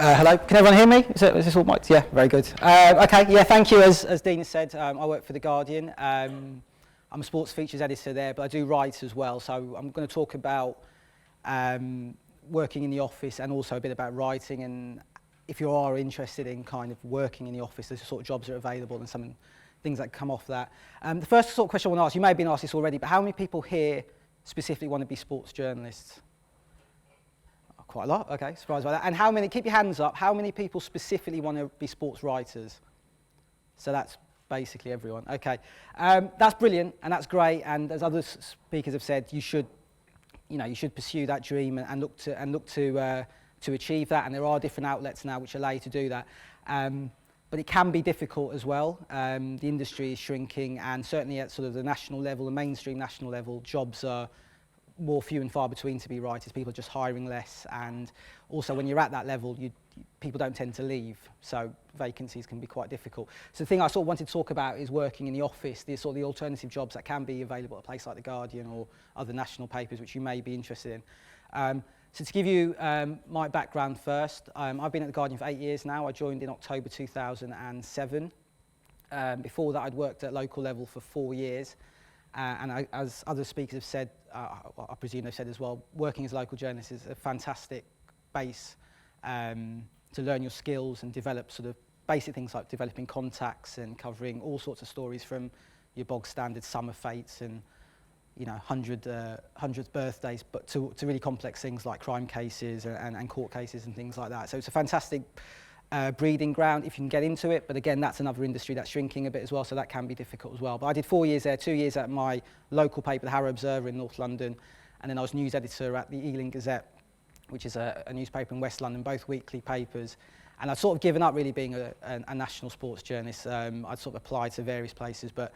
Hello, can everyone hear me? Is this all mic'd? Yeah, very good. Okay, yeah, thank you. As Dean said, I work for The Guardian. I'm a sports features editor there, but I do write as well. So I'm going to talk about working in the office and also a bit about writing. And if you are interested in kind of working in the office, there's the sort of jobs that are available and some things that come off that. The first sort of question I want to ask, you may have been asked this already, but how many people here specifically want to be sports journalists? Quite a lot, okay, surprised by that. And how many, keep your hands up, how many people specifically want to be sports writers? So that's basically everyone, okay. That's brilliant and that's great, and as other speakers have said, you should pursue that dream and look to achieve that, and there are different outlets now which allow you to do that. But it can be difficult as well. The industry is shrinking, and certainly at sort of the national level, the mainstream national level, jobs are more few and far between to be writers. People are just hiring less, and also when you're at that level, people don't tend to leave, so vacancies can be quite difficult. So the thing I sort of wanted to talk about is working in the office, the alternative jobs that can be available at a place like The Guardian or other national papers which you may be interested in. So to give you my background first, I've been at The Guardian for 8 years now. I joined in October 2007. Before that, I'd worked at local level for 4 years. And as other speakers have said, I presume they've said as well, working as a local journalist is a fantastic base to learn your skills and develop sort of basic things like developing contacts and covering all sorts of stories, from your bog standard summer fates and 100th birthdays, but to really complex things like crime cases and court cases and things like that. So it's a fantastic breeding ground if you can get into it, but again, that's another industry that's shrinking a bit as well, so that can be difficult as well. But I did 4 years there, 2 years at my local paper, the Harrow Observer in North London, and then I was news editor at the Ealing Gazette, which is a newspaper in West London, both weekly papers. And I'd sort of given up really being a national sports journalist. I'd sort of applied to various places, but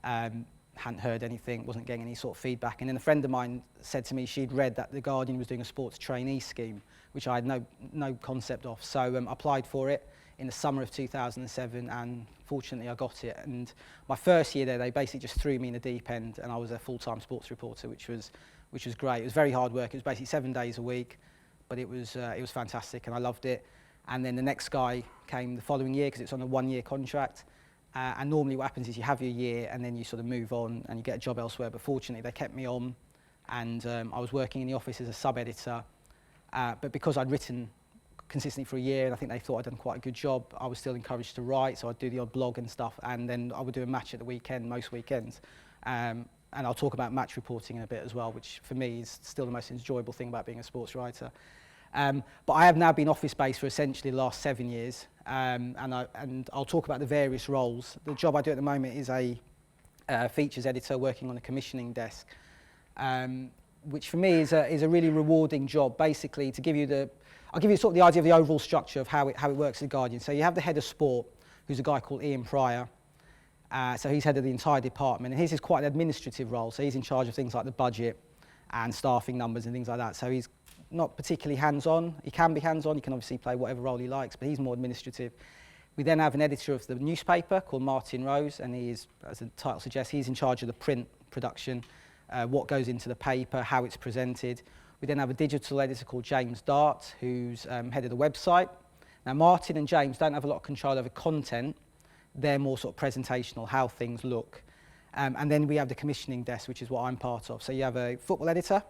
hadn't heard anything, wasn't getting any sort of feedback. And then a friend of mine said to me she'd read that The Guardian was doing a sports trainee scheme, which I had no concept of. So I applied for it in the summer of 2007, and fortunately I got it. And my first year there, they basically just threw me in the deep end, and I was a full-time sports reporter, which was great. It was very hard work. It was basically 7 days a week, but it was fantastic, and I loved it. And then the next guy came the following year because it's on a 1-year contract. And normally what happens is you have your year and then you sort of move on and you get a job elsewhere. But fortunately, they kept me on, and I was working in the office as a sub-editor. But because I'd written consistently for a year, and I think they thought I'd done quite a good job, I was still encouraged to write. So I'd do the odd blog and stuff, and then I would do a match at the weekend, most weekends. And I'll talk about match reporting in a bit as well, which for me is still the most enjoyable thing about being a sports writer. But I have now been office-based for essentially the last 7 years, and I'll talk about the various roles. The job I do at the moment is a features editor working on a commissioning desk, which for me is a really rewarding job. Basically, I'll give you sort of the idea of the overall structure of how it works at The Guardian. So you have the head of sport, who's a guy called Ian Pryor. So he's head of the entire department, and his is quite an administrative role. So he's in charge of things like the budget and staffing numbers and things like that. So he's not particularly hands-on. He can be hands-on, he can obviously play whatever role he likes, but he's more administrative. We then have an editor of the newspaper called Martin Rose, and he is, as the title suggests, he's in charge of the print production, what goes into the paper, how it's presented. We then have a digital editor called James Dart, who's head of the website. Now, Martin and James don't have a lot of control over content. They're more sort of presentational, how things look. And then we have the commissioning desk, which is what I'm part of. So you have a football editor,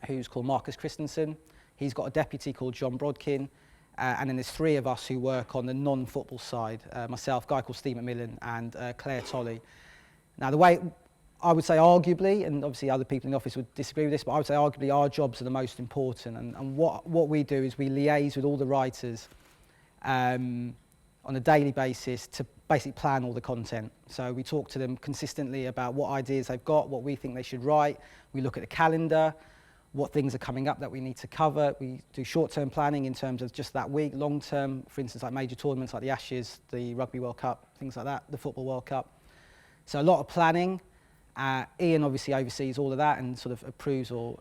who's called Marcus Christensen. He's got a deputy called John Brodkin, and then there's 3 of us who work on the non-football side, myself, a guy called Steve McMillan, and Claire Tolley. Now, the way I would say arguably, and obviously other people in the office would disagree with this, but I would say arguably our jobs are the most important, and what we do is we liaise with all the writers on a daily basis to basically plan all the content. So we talk to them consistently about what ideas they've got, what we think they should write. We look at the calendar, what things are coming up that we need to cover. We do short-term planning in terms of just that week, long-term, for instance, like major tournaments like the Ashes, the Rugby World Cup, things like that, the Football World Cup. So a lot of planning. Ian obviously oversees all of that and sort of approves or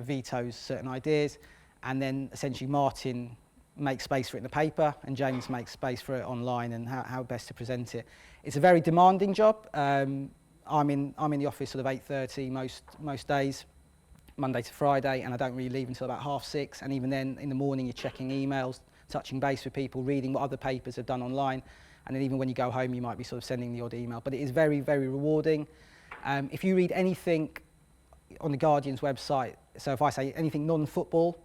vetoes certain ideas. And then essentially Martin makes space for it in the paper, and James makes space for it online and how best to present it. It's a very demanding job. I'm in the office sort of 8:30 most days. Monday to Friday, and I don't really leave until about 6:30. And even then, in the morning, you're checking emails, touching base with people, reading what other papers have done online. And then even when you go home, you might be sort of sending the odd email. But it is very, very rewarding. If you read anything on the Guardian's website, so if I say anything non-football,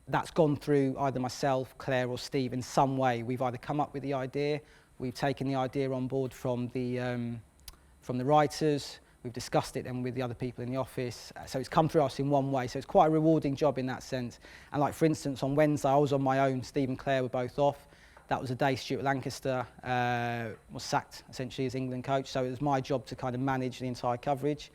that's gone through either myself, Claire or Steve in some way. We've either come up with the idea, we've taken the idea on board from the writers, we've discussed it then with the other people in the office. So it's come through us in one way. So it's quite a rewarding job in that sense. And like for instance, on Wednesday, I was on my own, Steve and Claire were both off. That was the day Stuart Lancaster was sacked essentially as England coach. So it was my job to kind of manage the entire coverage.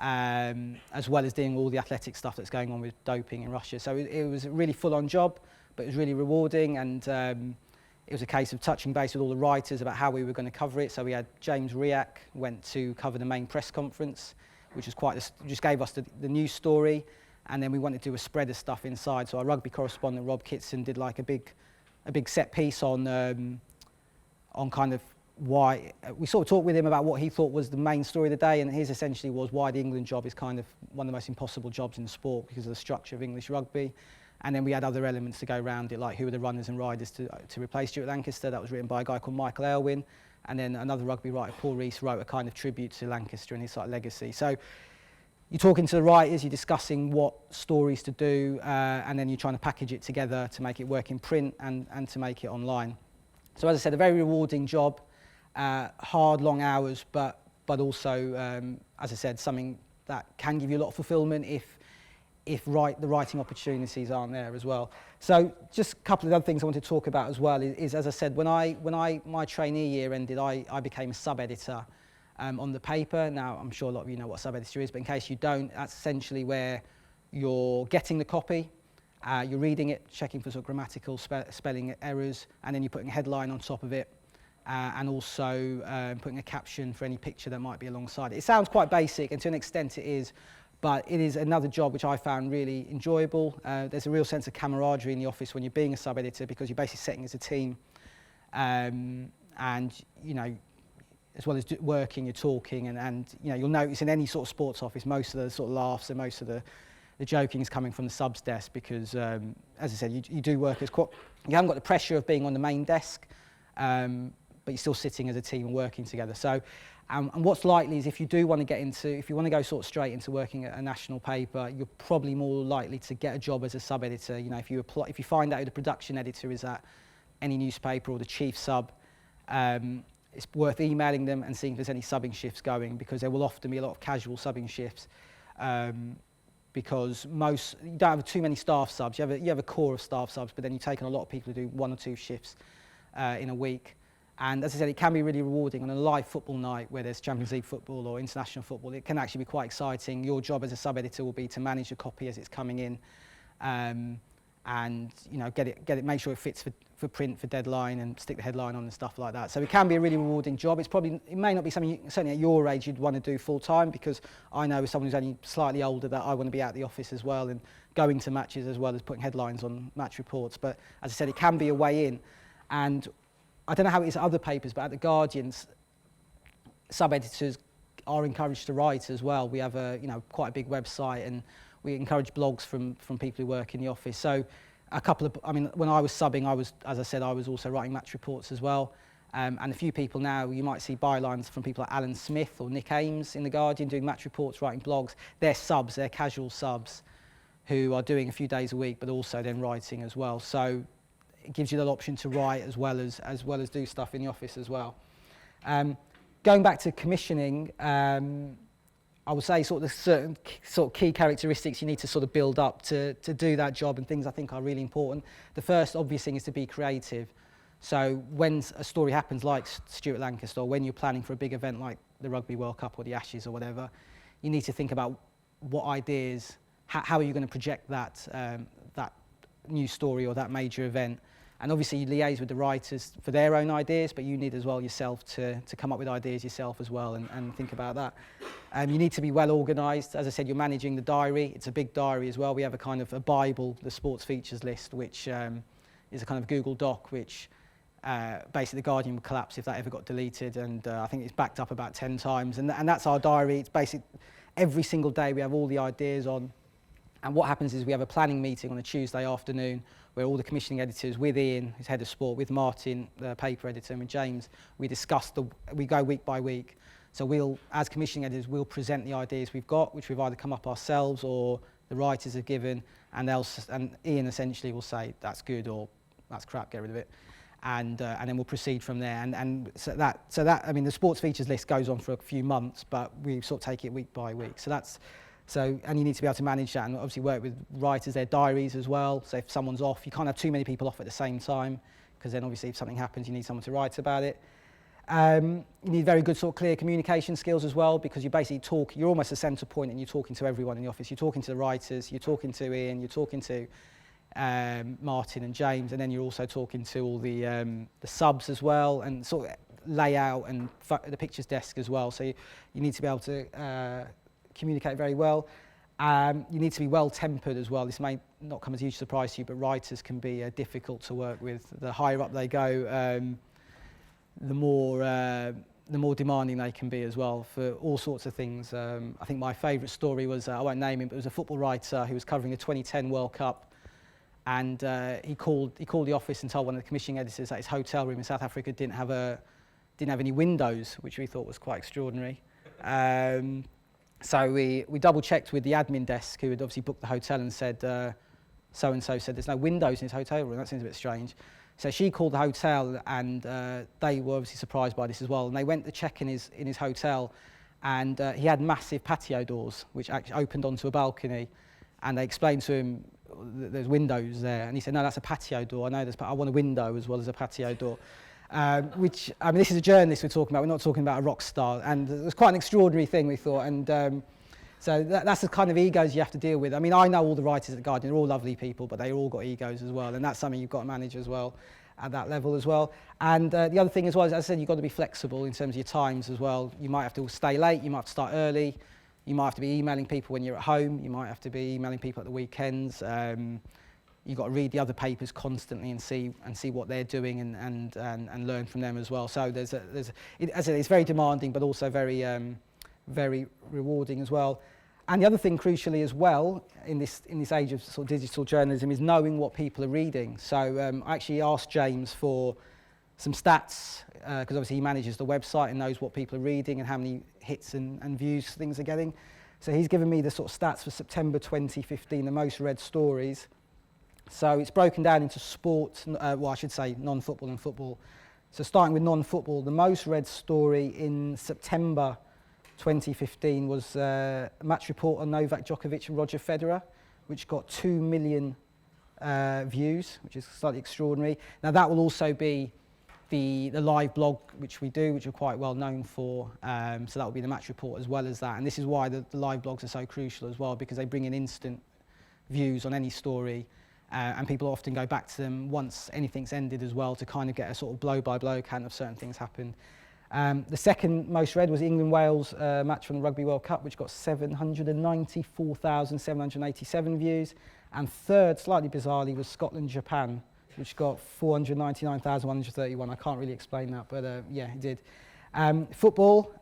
As well as doing all the athletic stuff that's going on with doping in Russia. So it was a really full-on job, but it was really rewarding, and it was a case of touching base with all the writers about how we were going to cover it. So we had James Riak went to cover the main press conference, which was just gave us the news story, and then we wanted to do a spread of stuff inside. So our rugby correspondent Rob Kitson did like a big set piece on kind of why we sort of talked with him about what he thought was the main story of the day, and his essentially was why the England job is kind of one of the most impossible jobs in sport because of the structure of English rugby. And then we had other elements to go around it, like who are the runners and riders to replace Stuart Lancaster. That was written by a guy called Michael Aylwin, and then another rugby writer, Paul Rees, wrote a kind of tribute to Lancaster and his sort of legacy. So you're talking to the writers, you're discussing what stories to do, and then you're trying to package it together to make it work in print and to make it online. So as I said, a very rewarding job. Hard, long hours, but also, as I said, something that can give you a lot of fulfilment if the writing opportunities aren't there as well. So just a couple of other things I want to talk about as well is as I said, when my trainee year ended, I became a sub-editor on the paper. Now, I'm sure a lot of you know what a sub-editor is, but in case you don't, that's essentially where you're getting the copy, you're reading it, checking for sort of grammatical spelling errors, and then you're putting a headline on top of it. And also putting a caption for any picture that might be alongside it. It sounds quite basic, and to an extent it is, but it is another job which I found really enjoyable. There's a real sense of camaraderie in the office when you're being a sub-editor because you're basically setting as a team. And, you know, as well as working, you're talking, and you know, you'll notice in any sort of sports office, most of the sort of laughs and most of the joking is coming from the subs desk because, as I said, you do work as you haven't got the pressure of being on the main desk. But you're still sitting as a team and working together. So, and what's likely is if you do want to if you want to go sort of straight into working at a national paper, you're probably more likely to get a job as a sub-editor. You know, if you find out who the production editor is at any newspaper or the chief sub, it's worth emailing them and seeing if there's any subbing shifts going, because there will often be a lot of casual subbing shifts. Because you don't have too many staff subs. You have a core of staff subs, but then you've taken a lot of people who do 1 or 2 shifts in a week. And as I said, it can be really rewarding on a live football night where there's Champions League football or international football. It can actually be quite exciting. Your job as a sub-editor will be to manage the copy as it's coming in, and you know, get it, make sure it fits for print, for deadline, and stick the headline on and stuff like that. So it can be a really rewarding job. It may not be something certainly at your age you'd want to do full time, because I know as someone who's only slightly older that I want to be out the office as well and going to matches as well as putting headlines on match reports. But as I said, it can be a way in. And I don't know how it is at other papers, but at the Guardian's, sub-editors are encouraged to write as well. We have quite a big website, and we encourage blogs from people who work in the office. So when I was subbing, as I said, I was also writing match reports as well. And a few people now, you might see bylines from people like Alan Smith or Nick Ames in the Guardian doing match reports, writing blogs. They're subs, they're casual subs who are doing a few days a week, but also then writing as well. So it gives you that option to write as well as do stuff in the office as well. Going back to commissioning, I would say sort of the certain sort of key characteristics you need to sort of build up to do that job, and things I think are really important. The first obvious thing is to be creative. So when a story happens like Stuart Lancaster, or when you're planning for a big event like the Rugby World Cup or the Ashes or whatever, you need to think about what ideas, how are you going to project that news story or that major event. And obviously you liaise with the writers for their own ideas, but you need as well yourself to come up with ideas yourself as well and think about that. You need to be well organised. As I said, you're managing the diary. It's a big diary as well. We have a kind of a Bible, the sports features list, which is a kind of Google Doc, which basically the Guardian would collapse if that ever got deleted. And I think it's backed up about 10 times. And that's our diary. It's basically every single day we have all the ideas on. And what happens is we have a planning meeting on a Tuesday afternoon where all the commissioning editors, with Ian, who's head of sport, with Martin, the paper editor, and with James, we go week by week. So we'll, as commissioning editors, we'll present the ideas we've got, which we've either come up ourselves or the writers have given, and Ian essentially will say, that's good, or that's crap, get rid of it. And then we'll proceed from there. And so that, I mean, the sports features list goes on for a few months, but we sort of take it week by week. And you need to be able to manage that and obviously work with writers, their diaries as well. So if someone's off, you can't have too many people off at the same time, because then obviously if something happens, you need someone to write about it. You need very good sort of clear communication skills as well, because you basically you're almost a centre point and you're talking to everyone in the office. You're talking to the writers, you're talking to Ian, you're talking to Martin and James, and then you're also talking to all the subs as well, and sort of layout and the pictures desk as well. So you need to be able to communicate very well. You need to be well-tempered as well. This may not come as a huge surprise to you, but writers can be difficult to work with. The higher up they go, the more demanding they can be as well for all sorts of things. I think my favourite story was, I won't name him, but it was a football writer who was covering the 2010 World Cup, and he called the office and told one of the commissioning editors that his hotel room in South Africa didn't have any windows, which we thought was quite extraordinary. So we double-checked with the admin desk, who had obviously booked the hotel, and said, so-and-so said there's no windows in his hotel room. That seems a bit strange. So she called the hotel, and they were obviously surprised by this as well. And they went to check in his hotel, and he had massive patio doors, which actually opened onto a balcony. And they explained to him that there's windows there. And he said, no, that's a patio door. I know there's, but I want a window as well as a patio door. Which, I mean, this is a journalist we're talking about. We're not talking about a rock star. And it was quite an extraordinary thing, we thought. And so that's the kind of egos you have to deal with. I mean, I know all the writers at The Guardian, they're all lovely people, but they all got egos as well. And that's something you've got to manage as well at that level as well. And the other thing as well, as I said, you've got to be flexible in terms of your times as well. You might have to stay late, you might have to start early, you might have to be emailing people when you're at home, you might have to be emailing people at the weekends. You've got to read the other papers constantly and see what they're doing and learn from them as well. So as I said, it's very demanding, but also very rewarding as well. And the other thing, crucially as well, in this age of sort of digital journalism, is knowing what people are reading. So I actually asked James for some stats, because obviously he manages the website and knows what people are reading and how many hits and views things are getting. So he's given me the sort of stats for September 2015, the most read stories. So it's broken down into sport, well, I should say non-football and football. So starting with non-football, the most read story in September 2015 was a match report on Novak Djokovic and Roger Federer, which got 2 million views, which is slightly extraordinary. Now that will also be the live blog which we do, which we're quite well known for. So that will be the match report as well as that. And this is why the live blogs are so crucial as well, because they bring in instant views on any story. And people often go back to them once anything's ended as well, to kind of get a sort of blow-by-blow account of certain things happened. The second most read was England-Wales match from the Rugby World Cup, which got 794,787 views. And third, slightly bizarrely, was Scotland-Japan, which got 499,131. I can't really explain that, but yeah, it did. Football,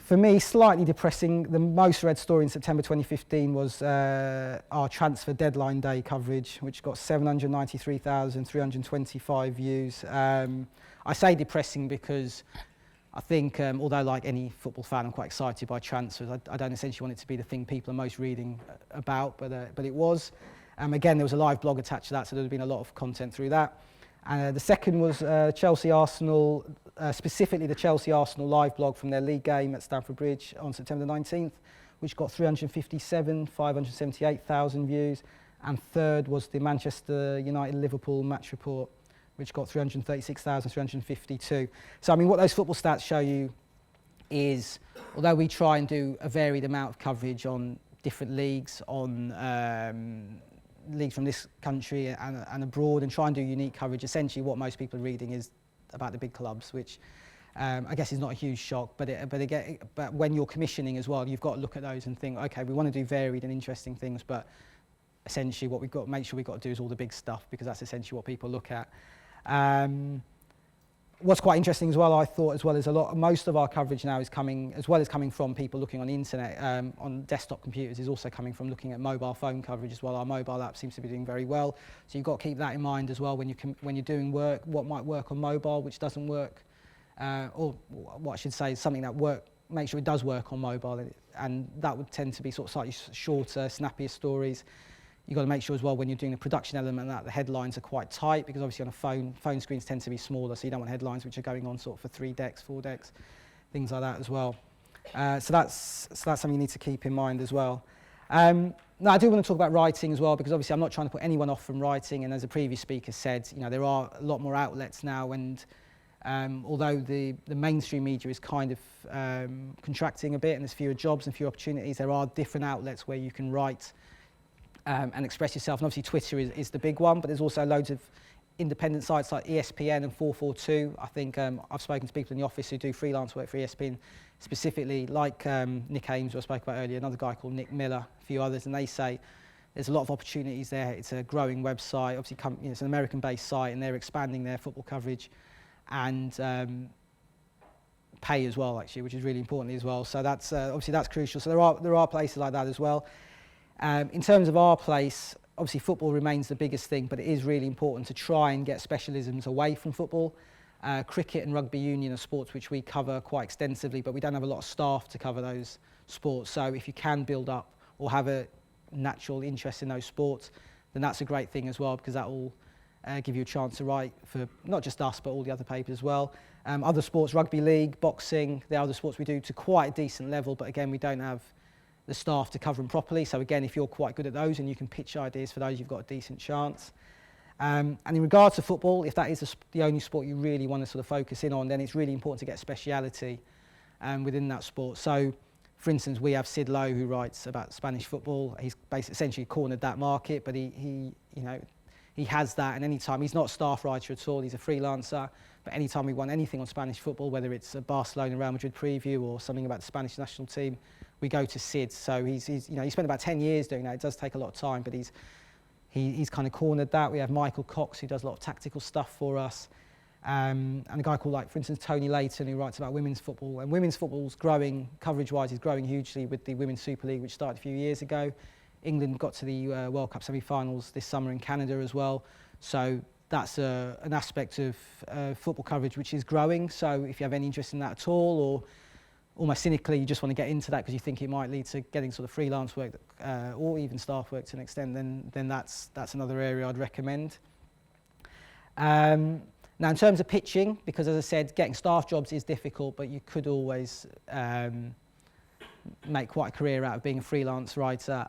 for me, slightly depressing. The most read story in September 2015 was our transfer deadline day coverage, which got 793,325 views. I say depressing because I think, although like any football fan, I'm quite excited by transfers. I don't essentially want it to be the thing people are most reading about, but it was. Again, there was a live blog attached to that, so there's been a lot of content through that. The second was Chelsea-Arsenal, specifically the Chelsea-Arsenal live blog from their league game at Stamford Bridge on September 19th, which got 578,000 views. And third was the Manchester United-Liverpool match report, which got 336,352. So, I mean, what those football stats show you is, although we try and do a varied amount of coverage on different leagues, on leagues from this country and abroad, and try and do unique coverage, essentially what most people are reading is about the big clubs, which I guess is not a huge shock, but when you're commissioning as well, you've got to look at those and think, okay, we want to do varied and interesting things, but essentially what we've got to make sure we've got to do is all the big stuff, because that's essentially what people look at. what's quite interesting as well, I thought, as well, is most of our coverage now is coming, as well as coming from people looking on the internet, on desktop computers, is also coming from looking at mobile phone coverage as well. Our mobile app seems to be doing very well. So you've got to keep that in mind as well when you're doing work, what might work on mobile, which doesn't work, or what I should say is something that make sure it does work on mobile, and that would tend to be sort of slightly shorter, snappier stories. You've got to make sure as well when you're doing the production element that the headlines are quite tight, because obviously on a phone screens tend to be smaller, so you don't want headlines which are going on sort of for 3 decks, 4 decks, things like that as well. So that's something you need to keep in mind as well. Now I do want to talk about writing as well, because obviously I'm not trying to put anyone off from writing, and as a previous speaker said, there are a lot more outlets now, and although the mainstream media is kind of contracting a bit and there's fewer jobs and fewer opportunities, there are different outlets where you can write and express yourself. And obviously Twitter is the big one, but there's also loads of independent sites like ESPN and 442. I think I've spoken to people in the office who do freelance work for ESPN specifically, like Nick Ames, who I spoke about earlier, another guy called Nick Miller, a few others, and they say there's a lot of opportunities there. It's a growing website. Obviously, it's an American-based site, and they're expanding their football coverage and pay as well, actually, which is really important as well. So that's obviously that's crucial. So there are places like that as well. In terms of our place, obviously football remains the biggest thing, but it is really important to try and get specialisms away from football. Cricket and rugby union are sports which we cover quite extensively, but we don't have a lot of staff to cover those sports. So if you can build up or have a natural interest in those sports, then that's a great thing as well, because that will give you a chance to write for not just us, but all the other papers as well. Other sports, rugby league, boxing, they're other sports we do to quite a decent level, but again, we don't have the staff to cover them properly. So again, if you're quite good at those and you can pitch ideas for those, you've got a decent chance. And in regards to football, if that is the only sport you really want to sort of focus in on, then it's really important to get speciality within that sport. So, for instance, we have Sid Lowe, who writes about Spanish football. He's basically essentially cornered that market, but he has that, and anytime, he's not a staff writer at all, he's a freelancer, but anytime we want anything on Spanish football, whether it's a Barcelona Real Madrid preview or something about the Spanish national team, we go to Sid. So he spent about 10 years doing that. It does take a lot of time, but he's kind of cornered that. We have Michael Cox, who does a lot of tactical stuff for us, and a guy called, for instance, Tony Layton, who writes about women's football. And women's football's growing, coverage-wise, is growing hugely with the Women's Super League, which started a few years ago. England got to the World Cup semi-finals this summer in Canada as well. So that's an aspect of football coverage which is growing. So if you have any interest in that at all, or almost cynically you just want to get into that because you think it might lead to getting sort of freelance work or even staff work to an extent, then that's another area I'd recommend. Now in terms of pitching, because as I said, getting staff jobs is difficult, but you could always make quite a career out of being a freelance writer.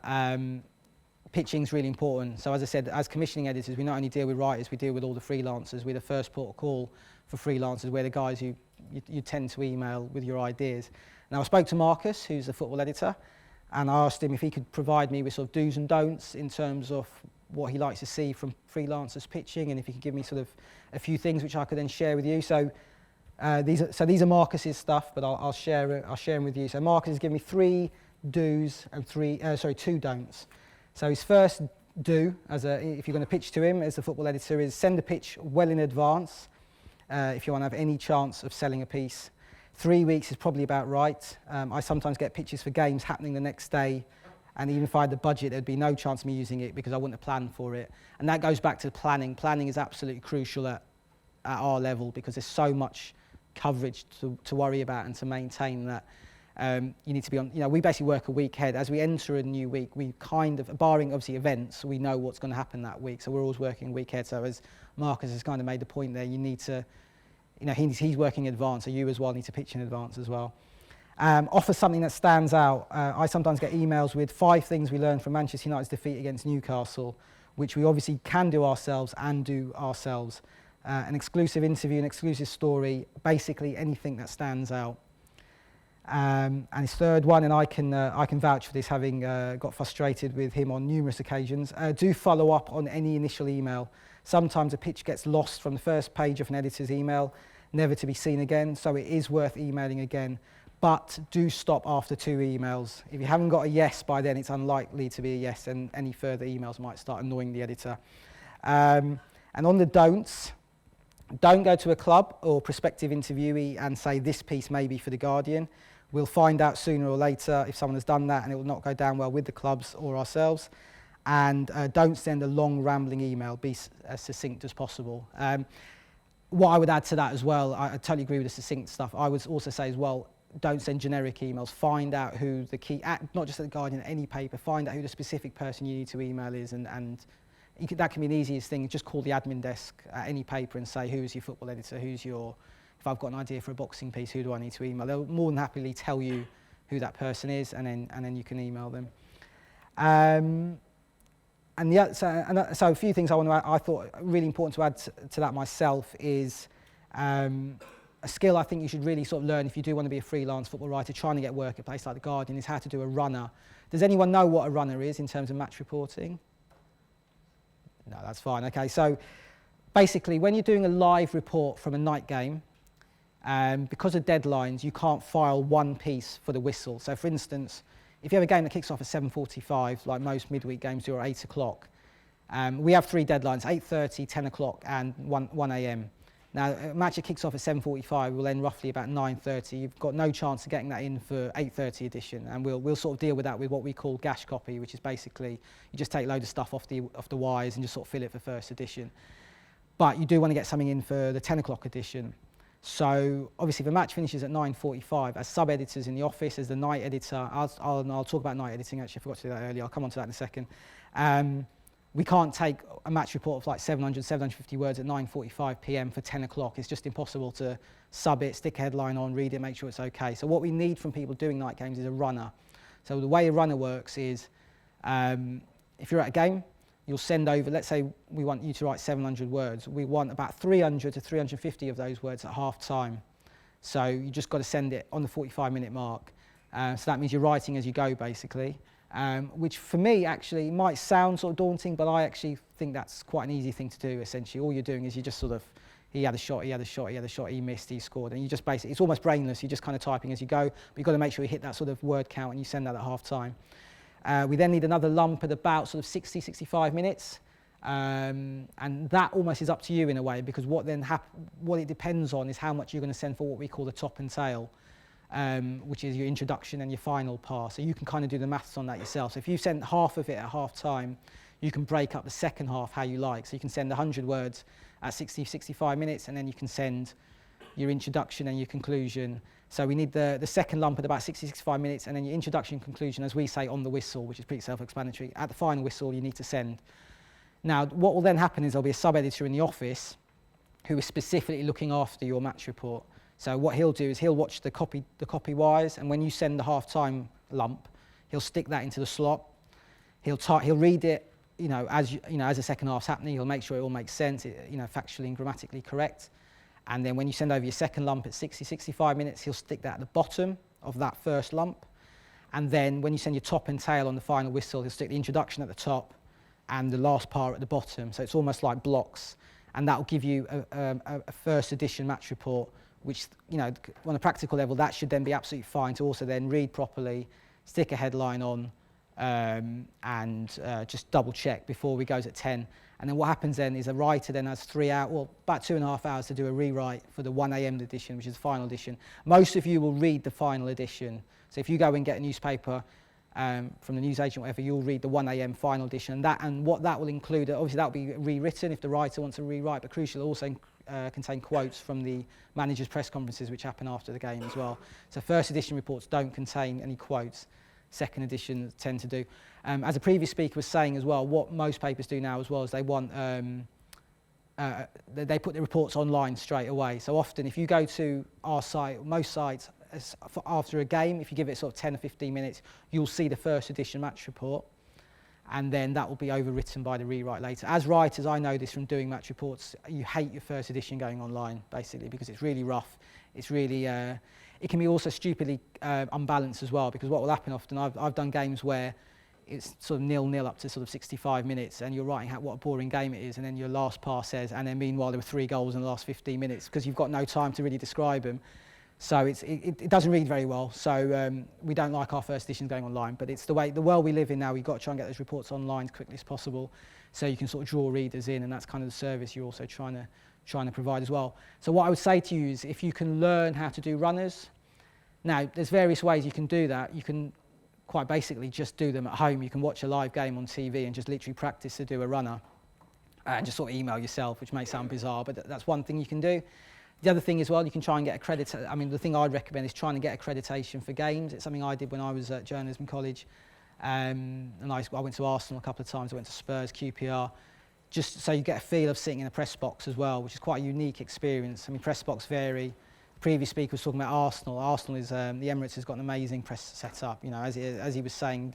Pitching is really important. So as I said, as commissioning editors, we not only deal with writers, we deal with all the freelancers. We're the first port of call for freelancers. We're the guys who you tend to email with your ideas. Now I spoke to Marcus, who's the football editor, and I asked him if he could provide me with sort of do's and don'ts in terms of what he likes to see from freelancers pitching, and if he could give me sort of a few things which I could then share with you. So these are Marcus's stuff, but I'll share them with you. So Marcus has given me 3 do's and 2 don'ts. So his first do, if you're going to pitch to him as the football editor, is send a pitch well in advance if you want to have any chance of selling a piece. 3 weeks is probably about right. I sometimes get pitches for games happening the next day, and even if I had the budget, there'd be no chance of me using it because I wouldn't have planned for it. And that goes back to planning. Planning is absolutely crucial at our level, because there's so much coverage to worry about and to maintain that. You need to be on, we basically work a week ahead. As we enter a new week, we kind of, barring obviously events, we know what's going to happen that week. So we're always working a week ahead. So as Marcus has kind of made the point there, you need to, he's working in advance, so you as well need to pitch in advance as well. Offer something that stands out. I sometimes get emails with 5 things we learned from Manchester United's defeat against Newcastle, which we obviously can do ourselves and do ourselves. An exclusive interview, an exclusive story, basically anything that stands out. And his third one, and I can vouch for this, having got frustrated with him on numerous occasions, do follow up on any initial email. Sometimes a pitch gets lost from the first page of an editor's email, never to be seen again, so it is worth emailing again. But do stop after 2 emails. If you haven't got a yes by then, it's unlikely to be a yes, and any further emails might start annoying the editor. And on the don'ts, Don't go to a club or prospective interviewee and say this piece may be for The Guardian. We'll find out sooner or later if someone has done that, and it will not go down well with the clubs or ourselves. And don't send a long rambling email, be as succinct as possible. What I would add to that as well, I totally agree with the succinct stuff. I would also say as well, don't send generic emails. Find out who the key, not just at The Guardian, any paper, find out who the specific person you need to email is, and that can be the easiest thing. Just call the admin desk at any paper and say, who's your football editor, if I've got an idea for a boxing piece, who do I need to email? They'll more than happily tell you who that person is, and then you can email them. So a few things I thought really important to add to that myself is a skill I think you should really sort of learn if you do want to be a freelance football writer trying to get work at a place like The Guardian, is how to do a runner. Does anyone know what a runner is in terms of match reporting? No, that's fine. Okay, so basically when you're doing a live report from a night game, because of deadlines, you can't file one piece for the whistle. So for instance, if you have a game that kicks off at 7:45, like most midweek games do, or 8 o'clock, we have 3 deadlines, 8:30, 10 o'clock and 1 a.m. Now, a match that kicks off at 7:45 will end roughly about 9:30. You've got no chance of getting that in for 8:30 edition, and we'll sort of deal with that with what we call gash copy, which is basically you just take a load of stuff off the wires and just sort of fill it for first edition. But you do want to get something in for the 10 o'clock edition. So obviously if a match finishes at 9:45, as sub-editors in the office, as the night editor, I'll talk about night editing actually, I forgot to do that earlier, I'll come on to that in a second. We can't take a match report of like 700, 750 words at 9:45 p.m. for 10 o'clock. It's just impossible to sub it, stick a headline on, read it, make sure it's okay. So what we need from people doing night games is a runner. So the way a runner works is, if you're at a game, you'll send over, let's say we want you to write 700 words. We want about 300 to 350 of those words at half time. So you just got to send it on the 45-minute mark. So that means you're writing as you go, basically. Which for me actually might sound sort of daunting, but I actually think that's quite an easy thing to do. Essentially, all you're doing is you just sort of, he had a shot, he had a shot, he had a shot, he missed, he scored, and you just basically, it's almost brainless. You're just kind of typing as you go, but you've got to make sure you hit that sort of word count and you send that at half time. We then need another lump at about sort of 60, 65 minutes, and that almost is up to you in a way, because what it depends on is how much you're going to send for what we call the top and tail. Which is your introduction and your final part. So you can kind of do the maths on that yourself. So if you send half of it at half time, you can break up the second half how you like. So you can send 100 words at 60, 65 minutes, and then you can send your introduction and your conclusion. So we need the second lump at about 60, 65 minutes, and then your introduction and conclusion, as we say, on the whistle, which is pretty self-explanatory. At the final whistle, you need to send. Now, what will then happen is there'll be a sub-editor in the office who is specifically looking after your match report. So what he'll do is he'll watch the copy wires, and when you send the half-time lump, he'll stick that into the slot. He'll read it, as the second half's happening. He'll make sure it all makes sense, factually and grammatically correct. And then when you send over your second lump at 60, 65 minutes, he'll stick that at the bottom of that first lump. And then when you send your top and tail on the final whistle, he'll stick the introduction at the top and the last part at the bottom. So it's almost like blocks, and that will give you a first edition match report, which, on a practical level, that should then be absolutely fine to also then read properly, stick a headline on, and just double check before we goes at 10. And then what happens then is a writer then has about 2.5 hours to do a rewrite for the 1 a.m. edition, which is the final edition. Most of you will read the final edition. So if you go and get a newspaper from the newsagent, whatever, you'll read the 1 a.m. final edition. And what that will include, obviously that will be rewritten if the writer wants to rewrite, but crucially also contain quotes from the managers' press conferences which happen after the game as well. So first edition reports don't contain any quotes. Second editions tend to do. As a previous speaker was saying as well, what most papers do now as well is they want they put the reports online straight away. So often if you go to our site, most sites, after a game, if you give it sort of 10 or 15 minutes, you'll see the first edition match report, and then that will be overwritten by the rewrite later. As writers, I know this from doing match reports, you hate your first edition going online, basically, because it's really rough. It's really, it can be also stupidly unbalanced as well, because what will happen often, I've done games where it's sort of 0-0 up to sort of 65 minutes, and you're writing what a boring game it is, and then your last pass says, and then meanwhile there were 3 goals in the last 15 minutes, because you've got no time to really describe them. So it doesn't read very well. So we don't like our first editions going online, but it's the world we live in now. We've got to try and get those reports online as quickly as possible, so you can sort of draw readers in, and that's kind of the service you're also trying trying to provide as well. So what I would say to you is if you can learn how to do runners, now there's various ways you can do that. You can quite basically just do them at home. You can watch a live game on TV and just literally practice to do a runner and just sort of email yourself, which may sound bizarre, but that's one thing you can do. The other thing as well, you can try and get accreditation. I mean, the thing I'd recommend is trying to get accreditation for games. It's something I did when I was at journalism college. And I went to Arsenal a couple of times, I went to Spurs, QPR, just so you get a feel of sitting in a press box as well, which is quite a unique experience. I mean, press box vary. The previous speaker was talking about Arsenal. Arsenal is, the Emirates has got an amazing press setup. You know, as he was saying,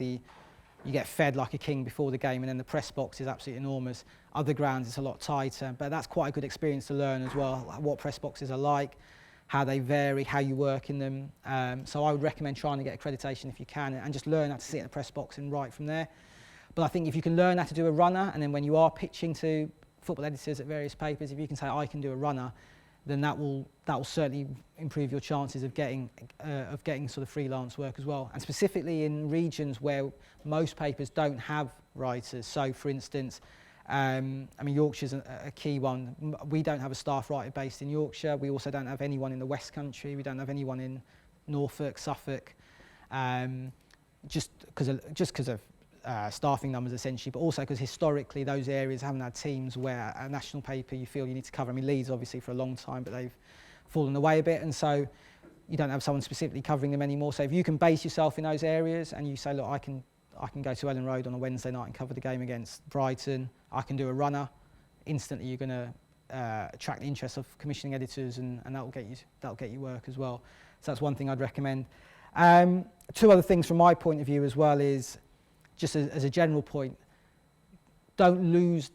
you get fed like a king before the game, and then the press box is absolutely enormous. Other grounds, it's a lot tighter, but that's quite a good experience to learn as well, what press boxes are like, how they vary, how you work in them. So I would recommend trying to get accreditation if you can, and just learn how to sit in a press box and write from there. But I think if you can learn how to do a runner, and then when you are pitching to football editors at various papers, if you can say, I can do a runner, then that will certainly improve your chances of getting sort of freelance work as well. And specifically in regions where most papers don't have writers. So for instance, I mean, Yorkshire's a key one. We don't have a staff writer based in Yorkshire. We also don't have anyone in the West Country. We don't have anyone in Norfolk, Suffolk, just because of staffing numbers essentially, but also because historically those areas haven't had teams where a national paper you feel you need to cover. I mean, Leeds obviously for a long time, but they've fallen away a bit, and so you don't have someone specifically covering them anymore. So if you can base yourself in those areas and you say, look, I can go to Ellen Road on a Wednesday night and cover the game against Brighton, I can do a runner, instantly you're going to attract the interest of commissioning editors, and that'll get you work as well. So that's one thing I'd recommend. Two other things from my point of view as well is, just as a general point, don't lose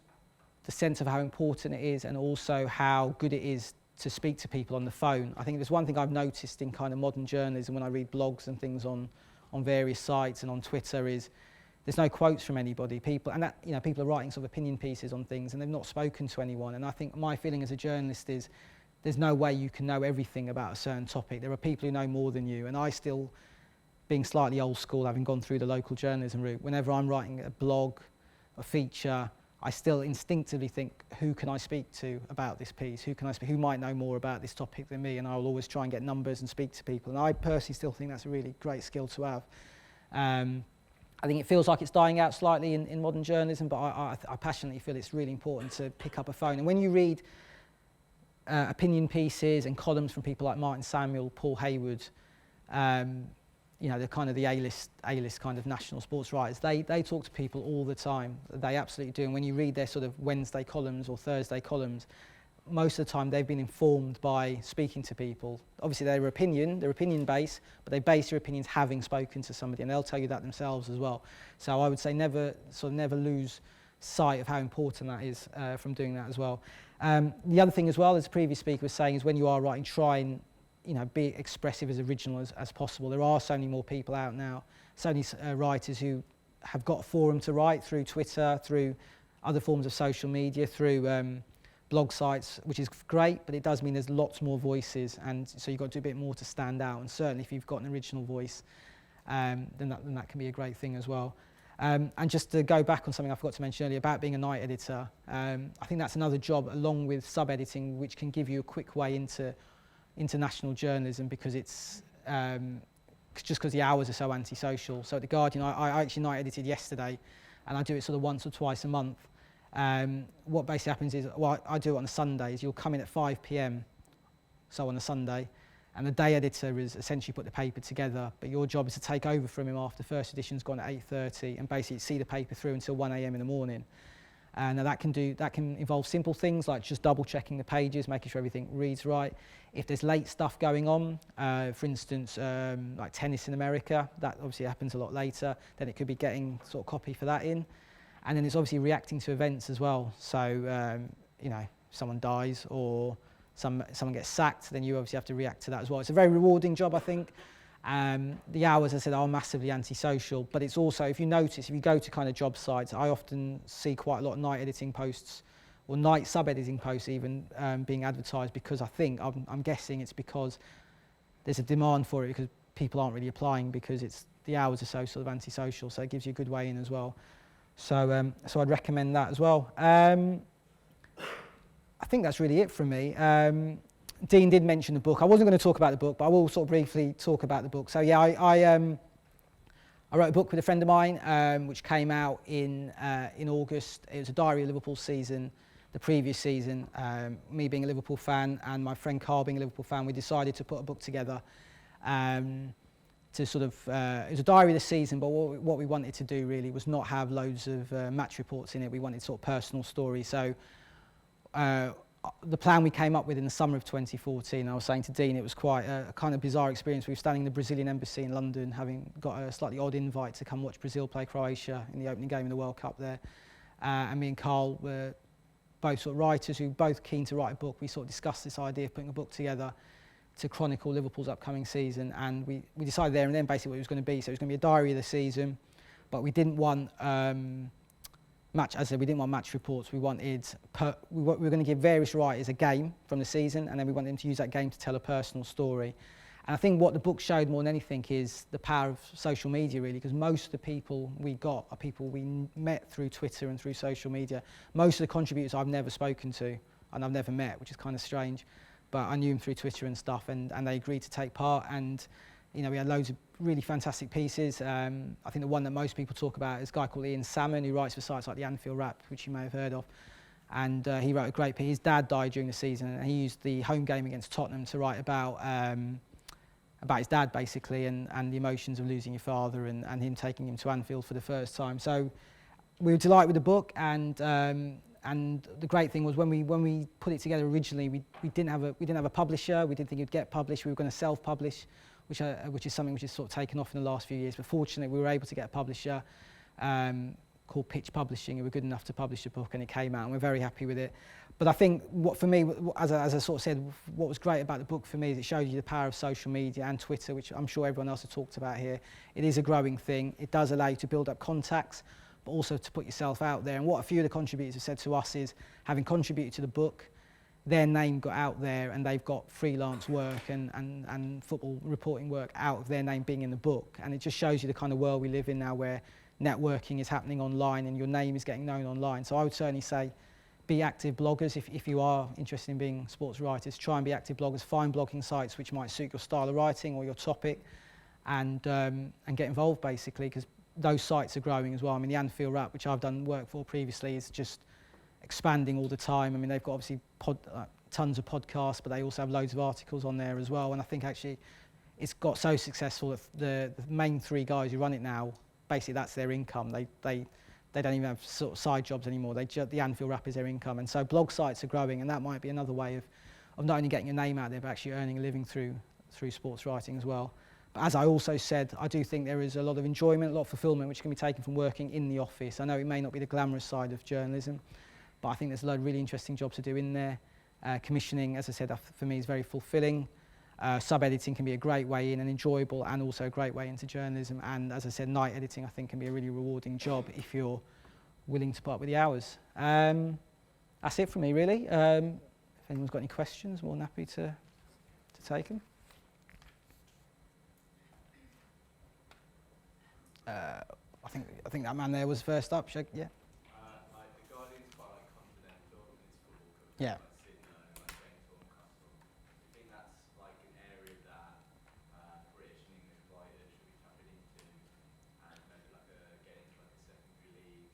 the sense of how important it is and also how good it is to speak to people on the phone. I think there's one thing I've noticed in kind of modern journalism when I read blogs and things on various sites and on Twitter is there's no quotes from anybody. People are writing sort of opinion pieces on things and they've not spoken to anyone. And I think my feeling as a journalist is there's no way you can know everything about a certain topic. There are people who know more than you, and I still, being slightly old school, having gone through the local journalism route, whenever I'm writing a blog, a feature, I still instinctively think, who can I speak to about this piece? Who might know more about this topic than me? And I'll always try and get numbers and speak to people. And I personally still think that's a really great skill to have. I think it feels like it's dying out slightly in modern journalism, but I passionately feel it's really important to pick up a phone. And when you read opinion pieces and columns from people like Martin Samuel, Paul Hayward, you know, they're kind of the A-list kind of national sports writers. They talk to people all the time. They absolutely do. And when you read their sort of Wednesday columns or Thursday columns, most of the time they've been informed by speaking to people. Obviously they're opinion based, but they base their opinions having spoken to somebody, and they'll tell you that themselves as well. So I would say never lose sight of how important that is from doing that as well. The other thing as well, as the previous speaker was saying, is when you are writing, try and be expressive, as original as possible. There are so many more people out now, so many writers who have got a forum to write through Twitter, through other forms of social media, through blog sites, which is great, but it does mean there's lots more voices, and so you've got to do a bit more to stand out. And certainly if you've got an original voice, then that can be a great thing as well. And just to go back on something I forgot to mention earlier about being a night editor, I think that's another job along with sub-editing, which can give you a quick way into international journalism, because it's just because the hours are so antisocial. So at The Guardian, I actually night edited yesterday, and I do it sort of once or twice a month. What basically happens is, well, I do it on a Sunday, is you'll come in at 5 p.m, so on a Sunday, and the day editor is essentially put the paper together, but your job is to take over from him after the first edition's gone at 8:30 and basically see the paper through until 1 a.m. in the morning. And that can involve simple things like just double checking the pages, making sure everything reads right. If there's late stuff going on, for instance, like tennis in America, that obviously happens a lot later, then it could be getting sort of copy for that in. And then it's obviously reacting to events as well. So, if someone dies or someone gets sacked, then you obviously have to react to that as well. It's a very rewarding job, I think. The hours, as I said, are massively antisocial, but it's also, if you notice, if you go to kind of job sites, I often see quite a lot of night editing posts, or night sub-editing posts even, being advertised, because I'm guessing it's because there's a demand for it, because people aren't really applying, because the hours are so sort of antisocial, so it gives you a good way in as well. So I'd recommend that as well. I think that's really it from me. Dean did mention the book. I wasn't going to talk about the book, but I will sort of briefly talk about the book. So yeah, I wrote a book with a friend of mine, which came out in August. It was a diary of Liverpool season, the previous season. Me being a Liverpool fan and my friend Carl being a Liverpool fan, we decided to put a book together to sort of, it was a diary of the season, but what we wanted to do really was not have loads of match reports in it. We wanted sort of personal stories. So the plan we came up with in the summer of 2014, I was saying to Dean, it was quite a kind of bizarre experience. We were standing in the Brazilian embassy in London, having got a slightly odd invite to come watch Brazil play Croatia in the opening game of the World Cup there. And me and Carl were both sort of writers who were both keen to write a book. We sort of discussed this idea of putting a book together to chronicle Liverpool's upcoming season, and we decided there and then basically what it was going to be. So it was going to be a diary of the season, but we didn't want match, as I said, we didn't want match reports. We wanted, we were going to give various writers a game from the season, and then we wanted them to use that game to tell a personal story. And I think what the book showed more than anything is the power of social media, really, because most of the people we got are people we met through Twitter and through social media. Most of the contributors I've never spoken to and I've never met, which is kind of strange, but I knew them through Twitter and stuff, and they agreed to take part. And you know, we had loads of really fantastic pieces. I think the one that most people talk about is a guy called Ian Salmon, who writes for sites like the Anfield Wrap, which you may have heard of. And he wrote a great piece. His dad died during the season, and he used the home game against Tottenham to write about his dad, basically, and the emotions of losing your father and him taking him to Anfield for the first time. So we were delighted with the book, and the great thing was when we put it together originally, we didn't have a publisher. We didn't think it would get published. We were going to self-publish, which is something which has sort of taken off in the last few years. But fortunately, we were able to get a publisher called Pitch Publishing, who were good enough to publish the book, and it came out, and we're very happy with it. But I think what for me, as I sort of said, what was great about the book for me is it showed you the power of social media and Twitter, which I'm sure everyone else has talked about here. It is a growing thing. It does allow you to build up contacts, but also to put yourself out there. And what a few of the contributors have said to us is, having contributed to the book, their name got out there, and they've got freelance work and football reporting work out of their name being in the book. And it just shows you the kind of world we live in now, where networking is happening online and your name is getting known online. So I would certainly say be active bloggers. If you are interested in being sports writers, try and be active bloggers. Find blogging sites which might suit your style of writing or your topic, and get involved, basically, because those sites are growing as well. I mean, the Anfield Wrap, which I've done work for previously, is just expanding all the time. I mean, they've got obviously tons of podcasts, but they also have loads of articles on there as well. And I think actually it's got so successful that the main three guys who run it now, basically that's their income. They don't even have sort of side jobs anymore. The Anfield Wrap is their income. And so blog sites are growing, and that might be another way of not only getting your name out there, but actually earning a living through sports writing as well. But as I also said, I do think there is a lot of enjoyment, a lot of fulfilment, which can be taken from working in the office. I know it may not be the glamorous side of journalism, but I think there's a lot of really interesting jobs to do in there. Commissioning, as I said, for me is very fulfilling. Sub-editing can be a great way in and enjoyable, and also a great way into journalism. And as I said, night editing I think can be a really rewarding job if you're willing to put up with the hours. That's it from me, really. If anyone's got any questions, more than happy to take them. I think that man there was first up. Yeah. Like the Guardian's quite like confidential in its football coverage. Yeah. Like Sydney and like James Horncastle. Do you think that's like an area that British and English writers should be tapping into, and maybe like get into like a secondary league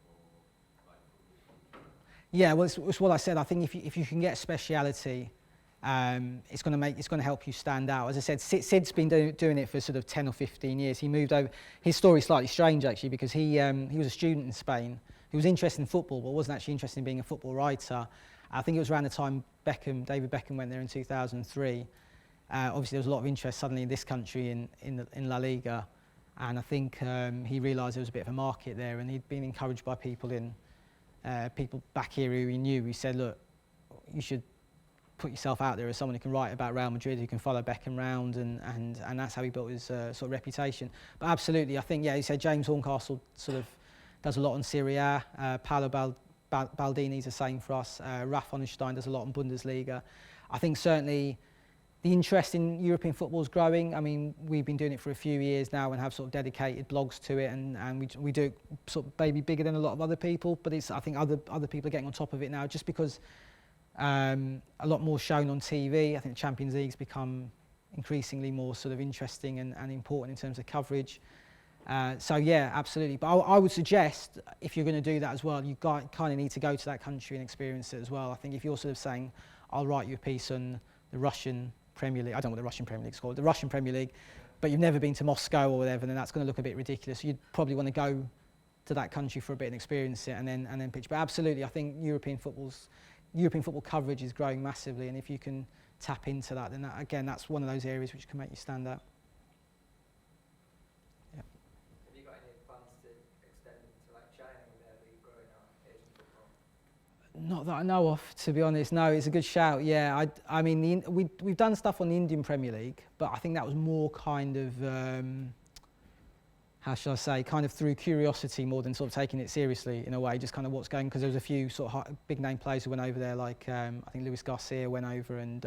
or like football? Yeah, well, it's what I said. I think if you can get speciality, it's going to help you stand out. As I said, Sid's been doing it for sort of 10 or 15 years. He moved over. His story's slightly strange, actually, because he was a student in Spain. He was interested in football, but wasn't actually interested in being a football writer. I think it was around the time David Beckham went there in 2003. Obviously, there was a lot of interest suddenly in this country in La Liga, and I think he realised there was a bit of a market there, and he'd been encouraged by people back here who he knew. He said, look, you should put yourself out there as someone who can write about Real Madrid, who can follow Beckham round, and that's how he built his sort of reputation. But absolutely, I think, yeah, he said James Horncastle sort of does a lot on Serie A, Paolo Baldini's the same for us, Raf Honigstein does a lot on Bundesliga. I think certainly the interest in European football is growing. I mean, we've been doing it for a few years now and have sort of dedicated blogs to it, and we do it sort of maybe bigger than a lot of other people, but I think other people are getting on top of it now, just because A lot more shown on TV. I think the Champions League's become increasingly more sort of interesting and important in terms of coverage. So yeah, absolutely. But I would suggest if you're going to do that as well, you kind of need to go to that country and experience it as well. I think if you're sort of saying, I'll write you a piece on the Russian Premier League, I don't know what the Russian Premier League's called, the Russian Premier League, but you've never been to Moscow or whatever, then that's going to look a bit ridiculous. You'd probably want to go to that country for a bit and experience it and then pitch. But absolutely, I think European football coverage is growing massively, and if you can tap into that, then that, again, that's one of those areas which can make you stand out. Yeah. Have you got any plans to extend into like China with their league growing out Asian football? Not that I know of, to be honest. No, it's a good shout. Yeah, I mean, we've done stuff on the Indian Premier League, but I think that was more kind of, how shall I say, kind of through curiosity more than sort of taking it seriously in a way, just kind of what's going, because there was a few sort of big name players who went over there, like I think Luis Garcia went over and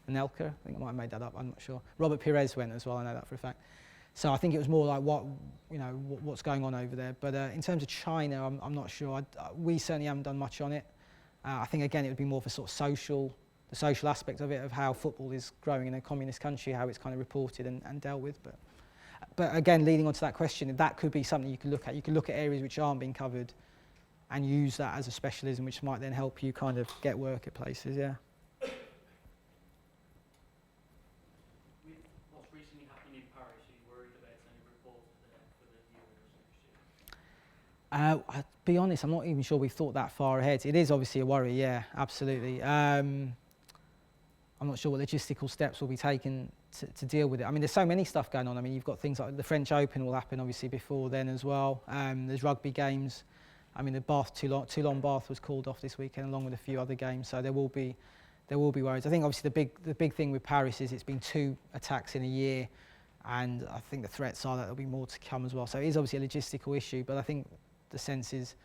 Anelka, I think I might have made that up, I'm not sure. Robert Pires went as well, I know that for a fact. So I think it was more like what's going on over there. But in terms of China, I'm not sure. We certainly haven't done much on it. I think again it would be more for sort of the social aspect of it, of how football is growing in a communist country, how it's kind of reported and dealt with. But again, leading on to that question, that could be something you could look at. You could look at areas which aren't being covered and use that as a specialism, which might then help you kind of get work at places, yeah. With what's recently happening in Paris, are you worried about any reports for the Euros next year? I'll be honest, I'm not even sure we've thought that far ahead. It is obviously a worry, yeah, absolutely. I'm not sure what logistical steps will be taken to deal with it. I mean, there's so many stuff going on. I mean, you've got things like the French Open will happen obviously before then as well. There's rugby games. I mean, the Toulon Bath was called off this weekend along with a few other games, so there will be worries. I think obviously the big thing with Paris is it's been 2 attacks in a year, and I think the threats are that there'll be more to come as well. So it is obviously a logistical issue, but I think the sense is,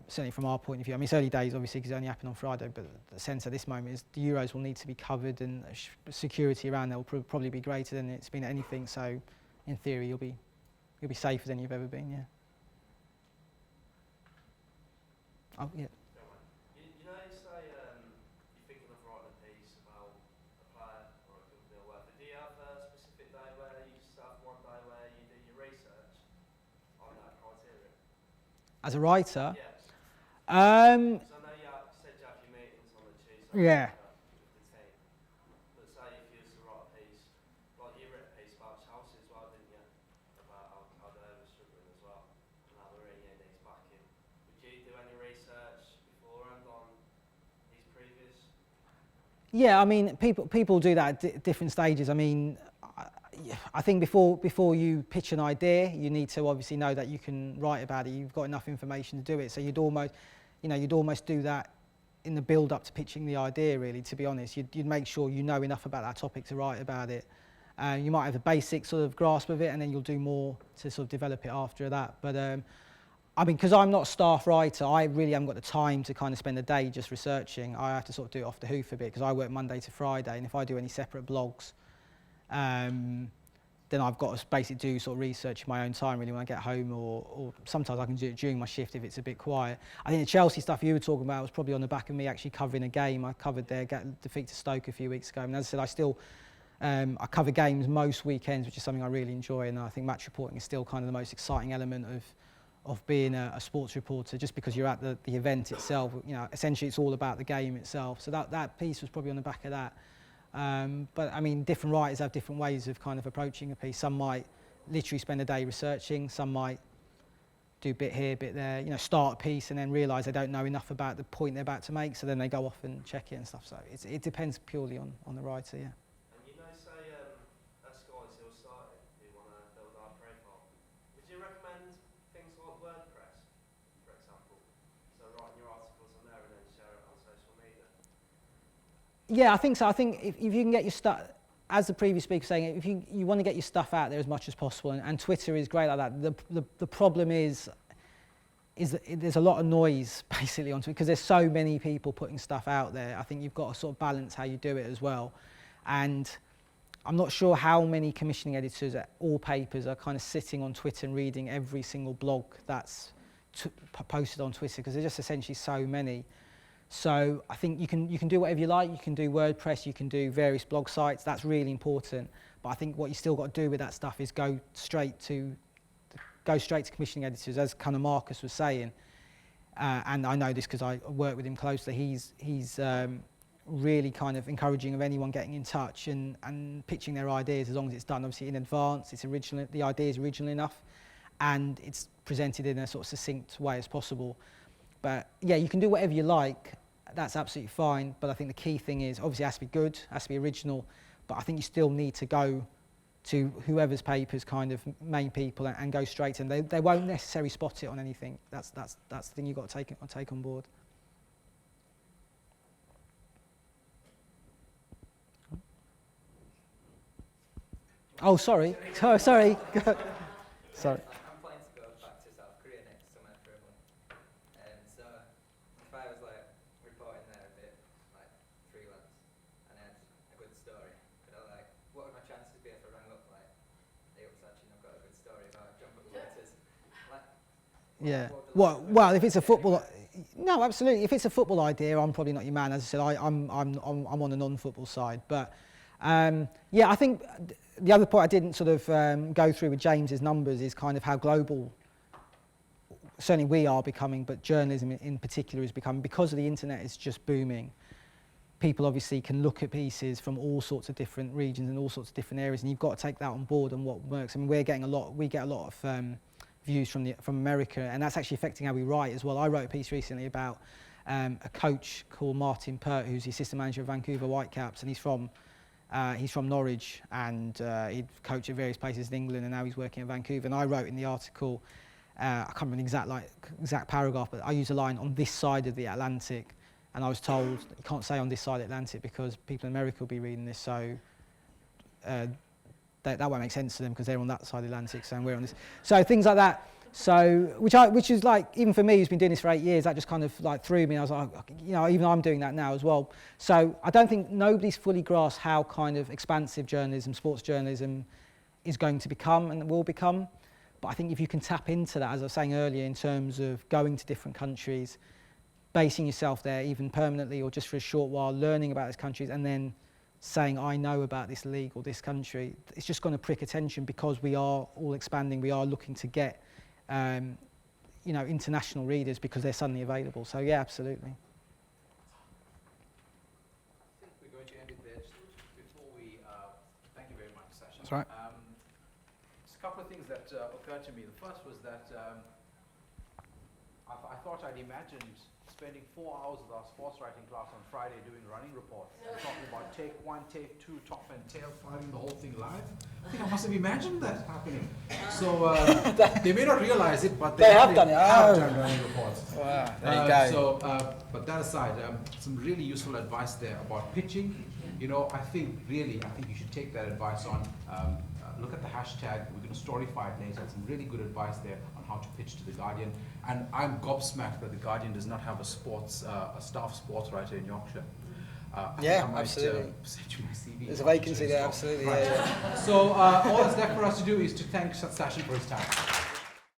certainly from our point of view, I mean it's early days obviously because it only happened on Friday, but the sense at this moment is the Euros will need to be covered and security around there will probably be greater than it's been at anything, so in theory you'll be safer than you've ever been, yeah. Oh, yeah. You know, say you're thinking of writing a piece about a player or a company or whatever. Do you have a specific day where you just have one day where you do your research on that criteria? As a writer? Yeah. Um, Because I know you said you have your meetings on the Tuesday Yeah. with the team. But say if you was to write a piece, like you wrote a piece about Chelsea as well, didn't you? About how they were struggling as well, and how Mourinho needs backing. Would you do any research beforehand on his previous? Yeah, I mean, people do that at different stages. I mean, I think before you pitch an idea, you need to obviously know that you can write about it. You've got enough information to do it. So you'd almost do that in the build-up to pitching the idea. Really, to be honest, you'd make sure you know enough about that topic to write about it. You might have a basic sort of grasp of it, and then you'll do more to sort of develop it after that. But I mean, because I'm not a staff writer, I really haven't got the time to kind of spend a day just researching. I have to sort of do it off the hoof a bit because I work Monday to Friday, and if I do any separate blogs, then I've got to basically do sort of research in my own time really when I get home, or sometimes I can do it during my shift if it's a bit quiet. I think the Chelsea stuff you were talking about was probably on the back of me actually covering a game. I covered their defeat to Stoke a few weeks ago, and as I said, I cover games most weekends, which is something I really enjoy, and I think match reporting is still kind of the most exciting element of being a sports reporter, just because you're at the event itself. You know, essentially it's all about the game itself. So that piece was probably on the back of that. But I mean, different writers have different ways of kind of approaching a piece. Some might literally spend a day researching, some might do bit here, bit there, you know, start a piece and then realise they don't know enough about the point they're about to make, so then they go off and check it and stuff. So it depends purely on the writer, yeah. And you know, say us guys who are starting, who want to build our profile, would you recommend things like WordPress, for example? So writing your articles on there and then share it on social media? Yeah, I think so. I think if you can get your stuff, as the previous speaker was saying, if you want to get your stuff out there as much as possible, and Twitter is great like that. The problem is that there's a lot of noise basically on Twitter because there's so many people putting stuff out there. I think you've got to sort of balance how you do it as well. And I'm not sure how many commissioning editors at all papers are kind of sitting on Twitter and reading every single blog that's posted on Twitter, because there's just essentially so many. So I think you can do whatever you like. You can do WordPress, you can do various blog sites. That's really important. But I think what you still got to do with that stuff is go straight to commissioning editors, as kind of Marcus was saying. And I know this because I work with him closely. He's really kind of encouraging of anyone getting in touch and pitching their ideas, as long as it's done obviously in advance. It's original. The idea is original enough, and it's presented in a sort of succinct way as possible. But yeah, you can do whatever you like. That's absolutely fine. But I think the key thing is obviously it has to be good, has to be original. But I think you still need to go to whoever's paper's kind of main people and go straight to them. They won't necessarily spot it on anything. That's the thing you've got to take on board. Oh, sorry. Sorry. Sorry. I'm planning to go back to South Korea next summer for a month. So if I was like reporting there a bit like freelance and I had a good story, could I like, what would my chances be if I rang up like, hey up Sachin, I've got a good story about jump at the waters? Like, Yeah. what would the Well, if it's a football, no, absolutely. If it's a football idea, I'm probably not your man. As I said, I'm on the non-football side. But yeah, I think the other point I didn't sort of go through with James's numbers is kind of how global certainly we are becoming, but journalism in particular is becoming, because of the internet is just booming. People obviously can look at pieces from all sorts of different regions and all sorts of different areas, and you've got to take that on board and what works. I mean, we get a lot of views from America, and that's actually affecting how we write as well. I wrote a piece recently about a coach called Martin Pert, who's the assistant manager of Vancouver Whitecaps, and he's from Norwich, and he'd coached at various places in England, and now he's working in Vancouver. And I wrote in the article, I can't remember the exact paragraph, but I used a line on this side of the Atlantic, and I was told you can't say on this side of the Atlantic because people in America will be reading this, so that won't make sense to them because they're on that side of the Atlantic, so we're on this. So things like that. So which is like, even for me who's been doing this for 8 years, that just kind of like threw me. I was like, you know, even I'm doing that now as well. So I don't think nobody's fully grasped how kind of expansive journalism, sports journalism, is going to become and will become. But I think if you can tap into that, as I was saying earlier, in terms of going to different countries, basing yourself there even permanently or just for a short while, learning about those countries, and then saying, I know about this league or this country, it's just going to prick attention because we are all expanding. We are looking to get you know, international readers because they're suddenly available. So yeah, absolutely. I think we're going to end it there. Just before we, thank you very much, Sachin. That's right. Just a couple of things that occurred to me. The first was that I thought I'd imagined spending 4 hours with our sports writing class on Friday doing running reports and talking about take 1, take 2, top and tail, filing the whole thing live. I think I must have imagined that happening. So they may not realize it, but they have done it. Have done running reports. Wow, there you go. So, but that aside, some really useful advice there about pitching. You know, I think you should take that advice on. Look at the hashtag. We're going to storyfy it later. Some really good advice there on how to pitch to the Guardian. And I'm gobsmacked that the Guardian does not have a staff sports writer in Yorkshire. Yeah, absolutely. Send you my CV. There's a vacancy there, absolutely. Right. Yeah. So all that's left for us to do is to thank Sachin for his time.